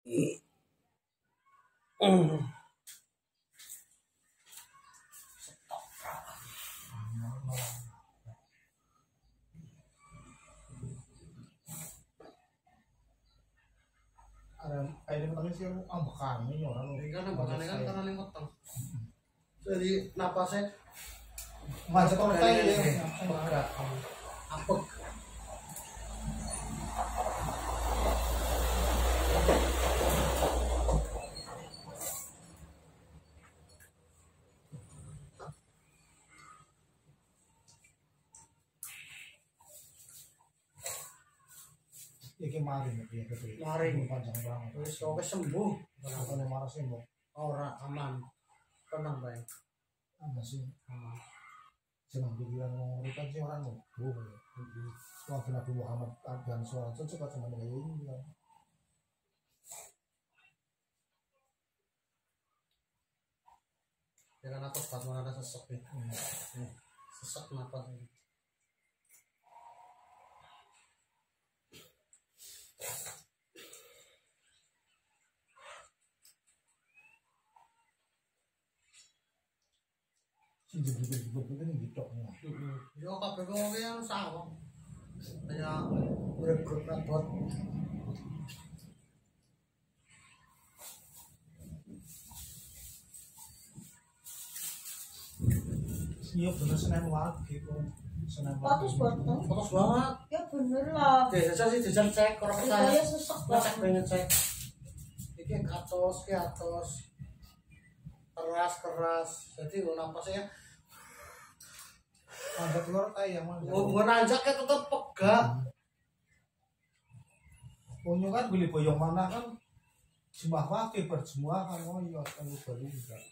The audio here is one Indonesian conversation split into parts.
Air tadi sih ambekan ini orang. Kan ambekan kan karena ning weteng. Jadi napasnya macet orang kayak berat. Apek. Iki mari ya gitu. Mari panjang banget. wis kok sembuh. Kalau marah sih mbok. Ora aman. Tenang bae. Ada sih. Senang pikiran ngomong kan sih orang ngobrol. Setelah Nabi Muhammad dan suara itu cepat sama dengan ini. Dengan aku sempat ada sesek nih. Sesek napas ini. Jebul-jebul ini gitu. Yo kabeh kok yang sawang. Kayak berebut rapot. Iya bener Senin lagi kok. Senin Patus banget. Patus banget. Ya bener lah. Jajal sih jajal cek orang Saya percaya. sesek Cek banget. pengen cek. Iki atos, ki atos. Keras. Jadi napasnya Manjat telur kayak mana? mau nanjaknya tetap pegang. Punya kan beli boyong mana kan jumlah wakil berjumlah kan oh iya kan baru enggak.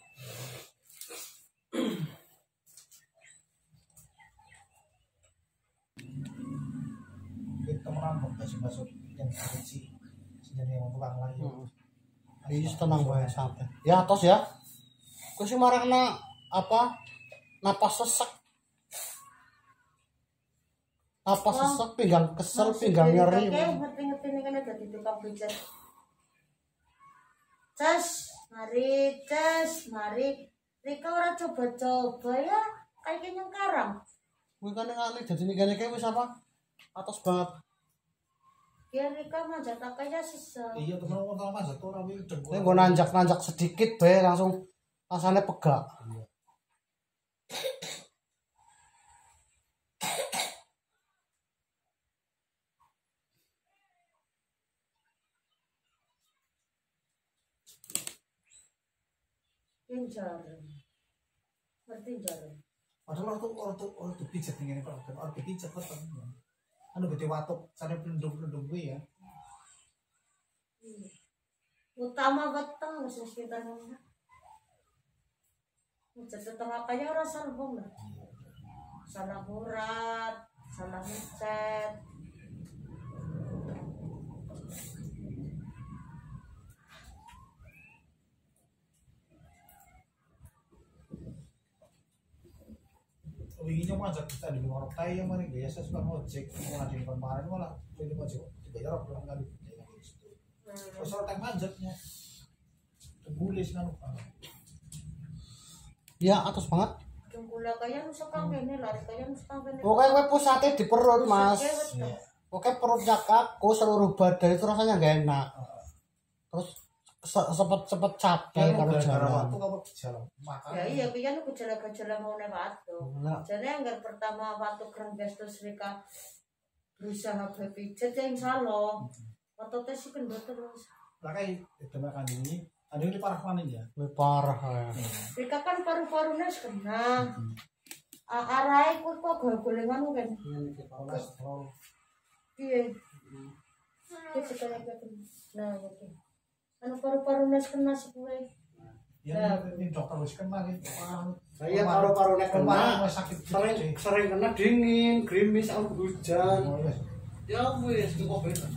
Kita merampok masuk yang kecil sejenis yang tukang lagi. Iya tenang bae sampai. Ya atos ya. Ku sih marakna apa? Napas sesek. Napas sesek, pinggang kesel, pinggang nyeri. Oke, ngerti-ngerti nih kan ada di tukang pijat. Cas, mari. Rika ora coba-coba ya, kayak yang karang. Kuwi kan ngene dadi ngene iki wis apa? Atos banget. Ya Rika manjat kakaknya sesek. Iya teman orang sama satu orang itu. Nek nggo nanjak sedikit bae langsung rasane pegak. Jarum. Ngerti jarum. Padahal orang tuh pijat nih kan orang pijat kan. Anu gede watuk sana pelendung gue ya. Utama weteng wis sekitar mana. Ngecat setengah kaya ora sarbong lah. Salah urat, salah ngecat. Winginya macet kita di rumah orang yang mana gaya saya suka ngojek mau ngadain kemarin malah jadi ngojek dibayar pulang kali terus orang manjatnya terbulis kan Ya atos banget. Jengkula kaya nusa kang kene lari kaya nusa kang kene. Pokoknya kowe pusatnya di perut, Mas. Iya. Pokoknya perutnya kaku, seluruh badan itu rasanya gak enak. Terus cepet capek kalau jalan. waktu kamu jalan makan Ya iya piye nu gejala-gejala mau nek watu. Nah, Jane anggar pertama watu krengges terus Rika berusaha berpijat yang salah. Ototnya sih kendor terus. lah kayak itu makan ini ada yang parah mana ya lebih parah ya. Rika kan paru-parunya kena. Arahe kuwi kok golengan kan. kolesterol Iya. Kita sekali lagi. Nah, oke. Anu paru-parunya kena sepuhe. ya ini dokter wis kena gitu Iya paru-parunya kena. sakit Sering kena dingin, gerimis, hujan. Ya wis cukup beda.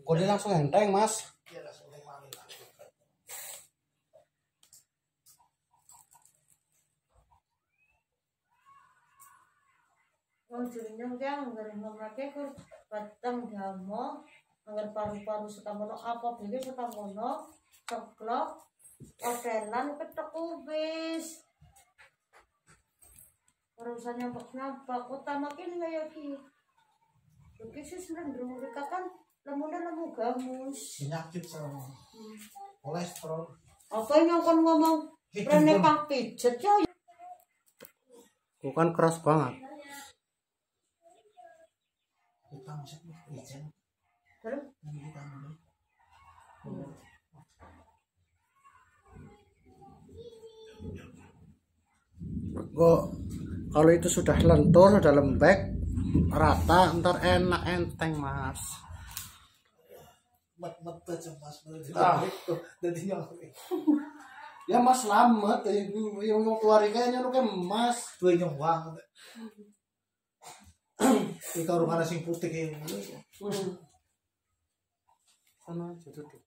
Kok dia langsung enteng, Mas? Wong jeneng ki anggere ngomake ku batang damo, angger paru-paru setamono apa dhewe setamono, ceklok, otelan ketek wis. Urusan nyampak utama kene kaya iki. Iki sih ndrung mereka kan lemu gamus. Penyakit sama kolesterol. Apa yang kon ngomong? Rene pak pijet ya. Bukan keras banget. Kita masuk izin. Terus Nanti kita mulai. Kok kalau itu sudah lentur, sudah lembek, rata, ntar enak enteng mas. Mat aja mas. Ah. Jadi nyampe. Ya mas selamat, yang keluarganya lu kan mas. Gue nyong. Iki karo mana sing putih iki. Sana aja duduk.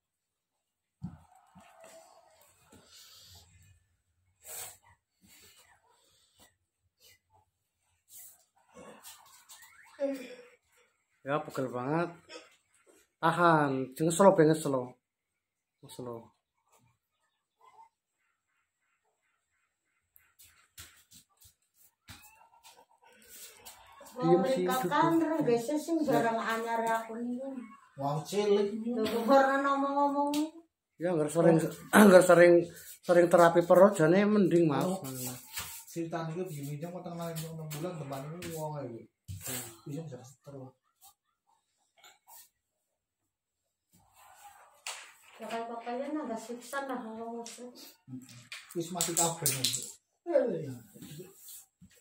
Ya pegel banget. Tahan, jangan slow banget slow. Slow. Diem sih, mereka kan renggesnya sing barang anyar aku nih. Wong cilik. Tuh pernah ngomong-ngomong. Ya nggak sering terapi perut jane mending mas. Cerita niku diminjam utang nang 6 bulan teman ini wong ae. Bisa terus. Ya kayak papanya agak siksa lah ngomong itu. Wis mati kabeh nih.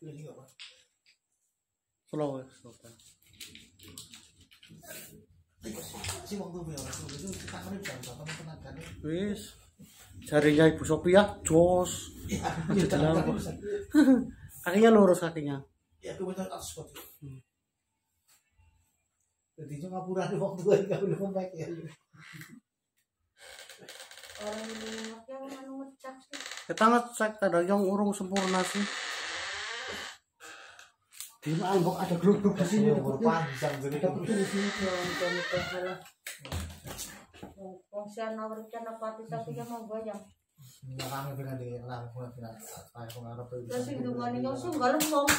Ini apa? Slow. Si wong tuh itu kita kan bisa sama tenaga nih. Wis. Jarinya Ibu Sophia jos. Iya, Kakinya lurus kakinya. ya aku betul atas kok. Jadi cuma ngapura di waktu gue enggak belum baik ya. Orang ini yang anu ngecak sih. Kita ngecek ada yang urung sempurna sih. Di Albok ada geluduk di sini. Panjang jadi Di sini. Wong siana rencana pati tapi yang mau goyang. Ngarang dengan dia langsung dengan apa yang ngarep itu. Terus sing dungane yo sing galem wong.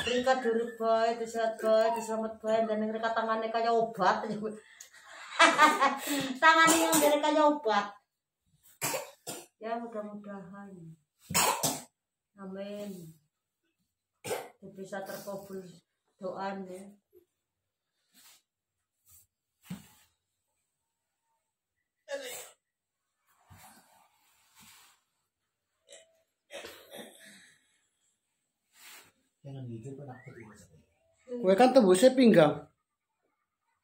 Mereka durut bae, sehat bae, selamat bae dan mereka tangannya kayak obat. Tangannya yang dari kayak obat. Ya mudah-mudahan. Amin. Bisa terkabul doanya. Jangan gitu kan aku tidak. Kue kan tembusnya pinggang.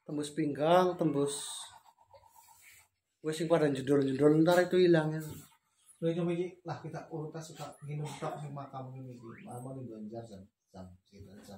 Tembus pinggang, tembus. Kue sing pada jendol-jendol ntar itu hilang ya. Lo coba lah kita urutan suka minum tok di makam ini. Mau nih Banjar jam 12.